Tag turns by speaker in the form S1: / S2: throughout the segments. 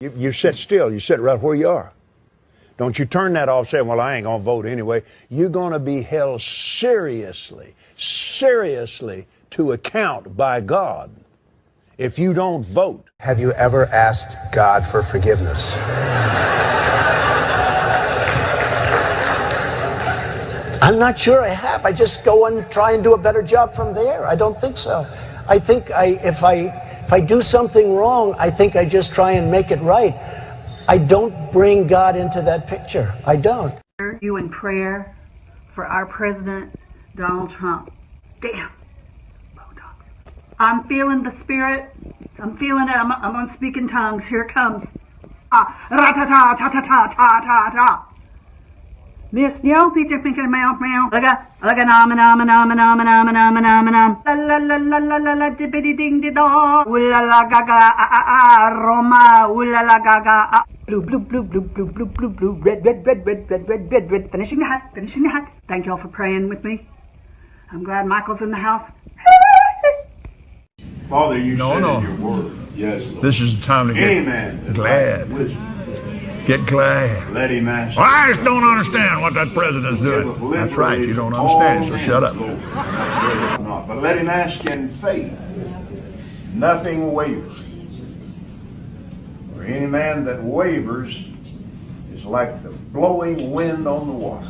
S1: You sit still. You sit right where you are. Don't you turn that off saying, well, I ain't going to vote anyway. You're going to be held seriously to account by God if you don't vote.
S2: Have you ever asked God for forgiveness? I'm not sure I have. I just go and try and do a better job from there. I don't think so. I think if I do something wrong, I think I just try and make it right. I don't bring God into that picture. I don't.
S3: You in prayer for our president, Donald Trump. Damn. I'm feeling the spirit. I'm feeling it. I'm on speaking tongues. Here it comes. Ra-ta-ta-ta-ta-ta-ta-ta-ta. Miss Yo, Peter thinking meow meow. Laga nom nom nom nom nom nom nom nom. La la la la la la la dippity ding di dong. Ooh la la ga ga Roma. Ooh la la ga ga blue blue blue blue blue blue blue blue red red red red red red red red. Finishing the hat. Finishing the hat. Thank you all for praying with me. I'm glad Michael's in the house.
S4: Father, you said in your word. Yes, Lord.
S1: This is the time to get glad. Get glad.
S4: Let him ask.
S1: Well, I just don't understand what that president's doing. That's right. You don't understand, so shut up.
S4: But let him ask in faith. Nothing wavers. For any man that wavers is like the blowing wind on the water.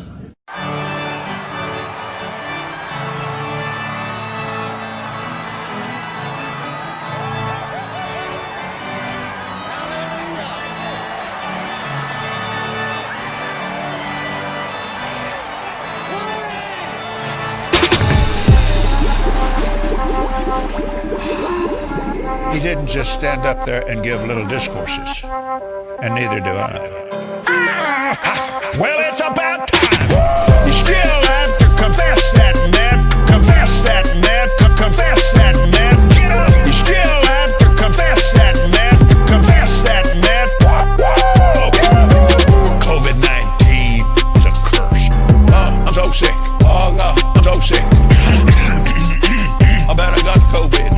S1: He didn't just stand up there and give little discourses, and neither do I. Well, it's about time. You still have to confess that mess, confess that mess, confess that mess. Get up. You still have to confess that mess, confess that mess. COVID-19 is a curse. Oh, I'm so sick. Oh, God, I'm so sick. I bet I got COVID.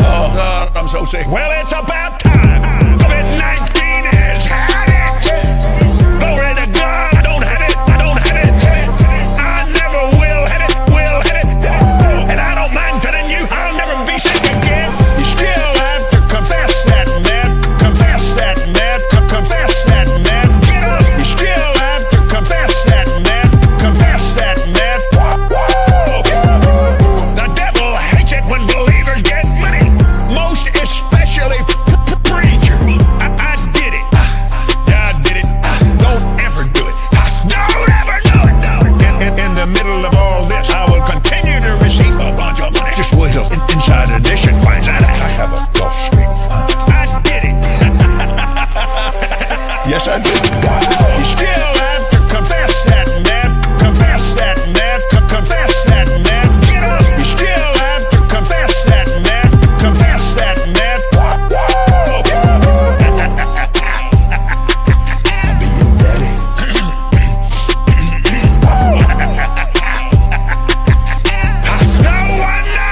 S1: Oh, God, I'm so sick. Well, it's about time. COVID-19 has had it. Glory to God. I don't have it. I don't have it. I never will have it. Will have it. And I don't mind telling you, I'll never be sick again. You still have to confess that mess. Confess that mess. Confess that mess. Get up. You still have to confess that mess. Confess that mess. The devil hates it when believers get money. Most especially preachers. I did it. Yeah, I did it. Don't ever do it. Don't ever do it. In the middle of all this, I will continue to receive a bunch of money. Just wait till Inside Edition finds out I have a Gulf Stream fund. I did it. Yes, I did. You still have to confess that mess. Confess that mess. Confess that mess. Get up. You still have to confess that mess. Confess that mess. I'll be your daddy. No wonder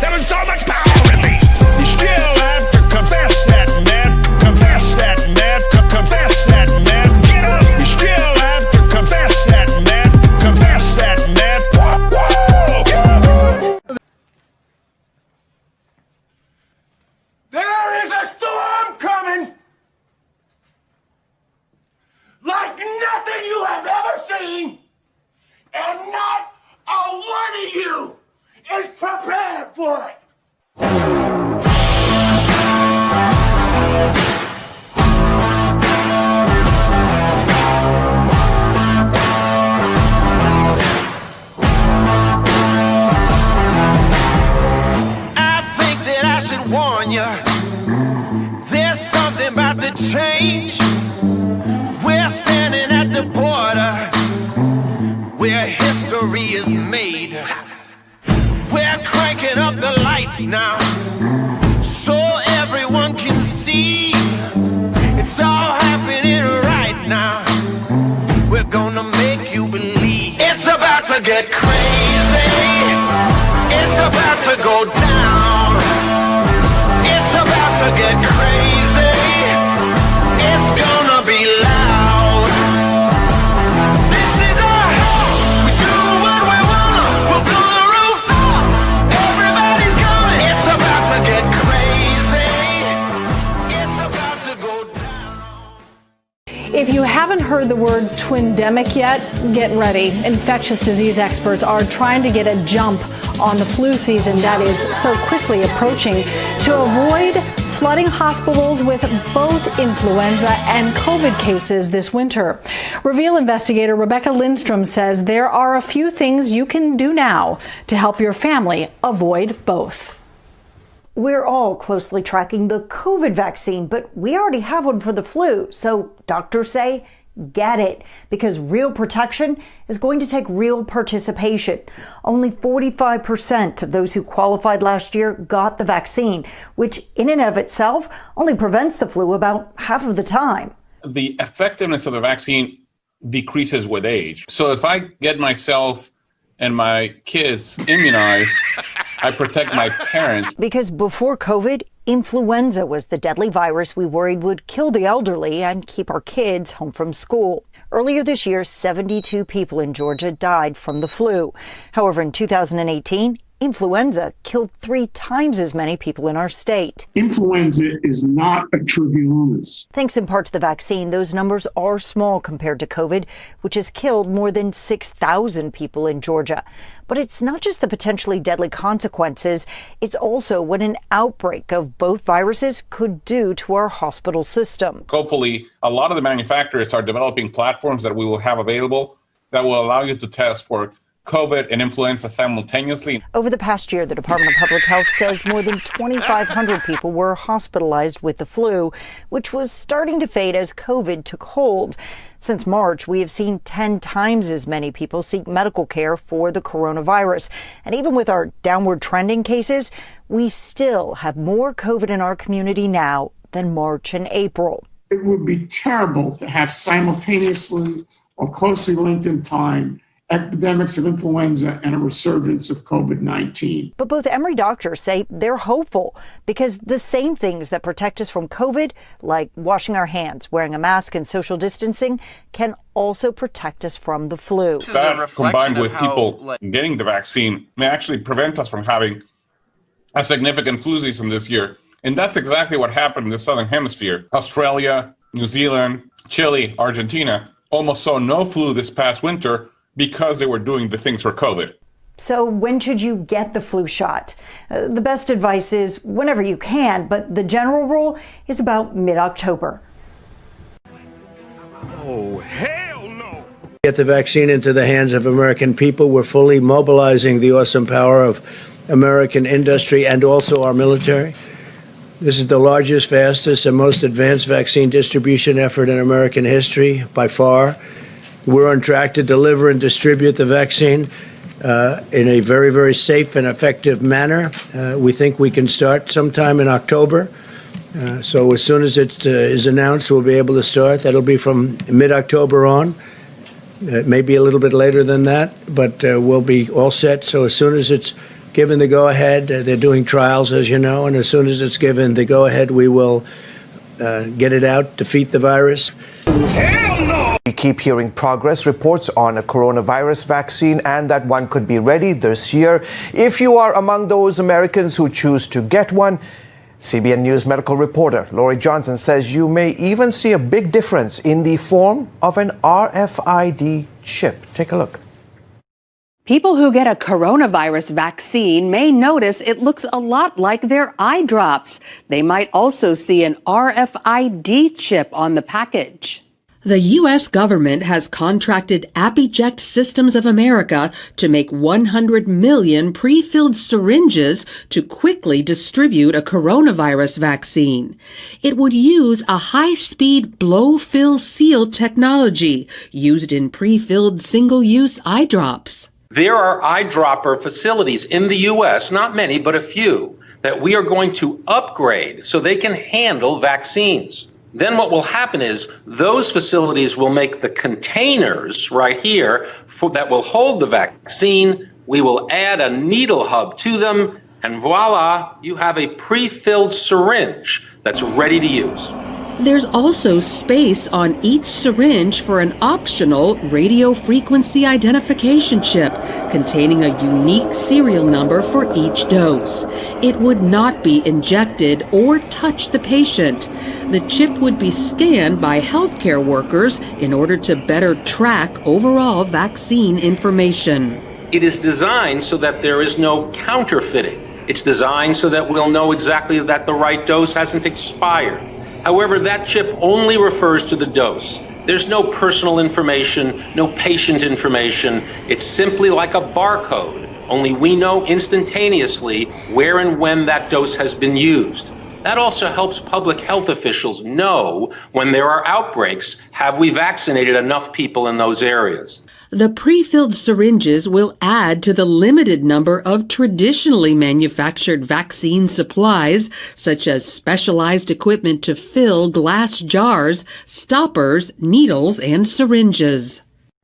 S1: there was so much power released. You still have to confess that mess. Confess that mess. Confess that mess. Get up. You still have to confess that mess. Confess that mess.
S4: There is a storm coming like nothing you have ever seen, and not a one of you is prepared for it.
S5: I think that I should warn you. There's something about to change. We're standing at the border where history is made. We're cranking up the lights now so everyone can see. It's all happening right now. We're gonna make you believe. It's about to get crazy. It's about to go down. It's about to get crazy. It's
S6: the word twindemic yet? Get ready. Infectious disease experts are trying to get a jump on the flu season that is so quickly approaching to avoid flooding hospitals with both influenza and COVID cases this winter. Reveal investigator Rebecca Lindstrom says there are a few things you can do now to help your family avoid both.
S7: We're all closely tracking the COVID vaccine, but we already have one for the flu. So doctors say, get it, because real protection is going to take real participation. Only 45% of those who qualified last year got the vaccine, which in and of itself only prevents the flu about half of the time.
S8: The effectiveness of the vaccine decreases with age. So if I get myself and my kids immunized, I protect my parents.
S7: Because before COVID, influenza was the deadly virus we worried would kill the elderly and keep our kids home from school. Earlier this year, 72 people in Georgia died from the flu. However, in 2018, influenza killed 3 times as many people in our state.
S9: Influenza is not a trivial illness.
S7: Thanks in part to the vaccine, those numbers are small compared to COVID, which has killed more than 6,000 people in Georgia. But it's not just the potentially deadly consequences, it's also what an outbreak of both viruses could do to our hospital system.
S8: Hopefully, a lot of the manufacturers are developing platforms that we will have available that will allow you to test for COVID and influenza simultaneously.
S7: Over the past year, the Department of Public Health says more than 2,500 people were hospitalized with the flu, which was starting to fade as COVID took hold. Since March, we have seen 10 times as many people seek medical care for the coronavirus. And even with our downward trending cases, we still have more COVID in our community now than March and April.
S9: It would be terrible to have simultaneously or closely linked in time epidemics of influenza and a resurgence of COVID-19.
S7: But both Emory doctors say they're hopeful because the same things that protect us from COVID, like washing our hands, wearing a mask, and social distancing, can also protect us from the flu.
S8: That, combined with people getting the vaccine, may actually prevent us from having a significant flu season this year. And that's exactly what happened in the Southern Hemisphere. Australia, New Zealand, Chile, Argentina almost saw no flu this past winter because they were doing the things for COVID.
S7: So when should you get the flu shot? The best advice is whenever you can, but the general rule is about mid-October.
S1: Oh, hell no!
S2: Get the vaccine into the hands of American people. We're fully mobilizing the awesome power of American industry and also our military. This is the largest, fastest, and most advanced vaccine distribution effort in American history by far. We're on track to deliver and distribute the vaccine in a very, very safe and effective manner. We think we can start sometime in October. So as soon as it is announced, we'll be able to start. That'll be from mid-October on. Maybe a little bit later than that, but we'll be all set. So as soon as it's given the go-ahead, they're doing trials, as you know, and as soon as it's given the go-ahead, we will get it out, defeat the virus.
S1: Hell no!
S10: We keep hearing progress reports on a coronavirus vaccine and that one could be ready this year. If you are among those Americans who choose to get one, CBN News medical reporter Lori Johnson says you may even see a big difference in the form of an RFID chip. Take a look.
S11: People who get a coronavirus vaccine may notice it looks a lot like their eye drops. They might also see an RFID chip on the package.
S12: The U.S. government has contracted Appiject Systems of America to make 100 million pre-filled syringes to quickly distribute a coronavirus vaccine. It would use a high-speed blow-fill-seal technology used in pre-filled single-use eye drops.
S13: There are eyedropper facilities in the U.S., not many, but a few, that we are going to upgrade so they can handle vaccines. Then what will happen is those facilities will make the containers right here that will hold the vaccine. We will add a needle hub to them, and voila, you have a pre-filled syringe that's ready to use.
S12: There's also space on each syringe for an optional radio frequency identification chip containing a unique serial number for each dose. It would not be injected or touch the patient. The chip would be scanned by healthcare workers in order to better track overall vaccine information.
S13: It is designed so that there is no counterfeiting. It's designed so that we'll know exactly that the right dose hasn't expired. However, that chip only refers to the dose. There's no personal information, no patient information. It's simply like a barcode, only we know instantaneously where and when that dose has been used. That also helps public health officials know when there are outbreaks, have we vaccinated enough people in those areas?
S12: The pre-filled syringes will add to the limited number of traditionally manufactured vaccine supplies, such as specialized equipment to fill glass jars, stoppers, needles, and syringes.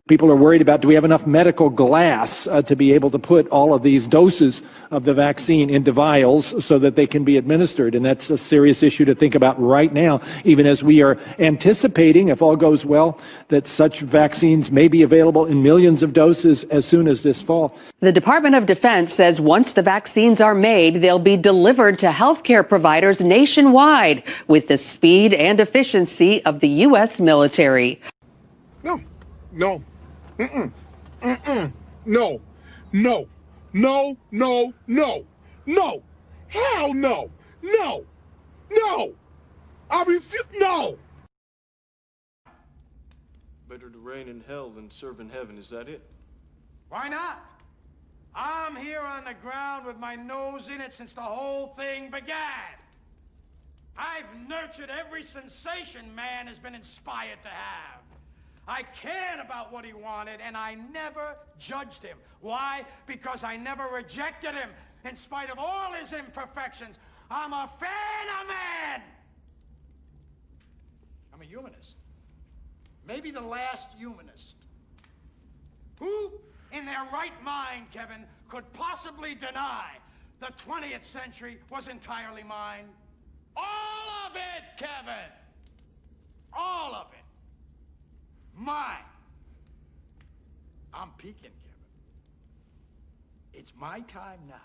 S14: People are worried about, do we have enough medical glass to be able to put all of these doses of the vaccine into vials so that they can be administered? And that's a serious issue to think about right now, even as we are anticipating, if all goes well, that such vaccines may be available in millions of doses as soon as this fall.
S11: The Department of Defense says once the vaccines are made, they'll be delivered to healthcare providers nationwide with the speed and efficiency of the U.S. military.
S4: No. Mm-mm. Mm-mm. No. No. No. No. No. No. Hell no. No. No. I refuse. No.
S15: Better to reign in hell than serve in heaven. Is that it?
S16: Why not? I'm here on the ground with my nose in it since the whole thing began. I've nurtured every sensation man has been inspired to have. I cared about what he wanted, and I never judged him. Why? Because I never rejected him, in spite of all his imperfections. I'm a fan of man. I'm a humanist. Maybe the last humanist. Who, in their right mind, Kevin, could possibly deny the 20th century was entirely mine? All of it, Kevin! All of it. Mine. I'm peaking, Kevin. It's my time now.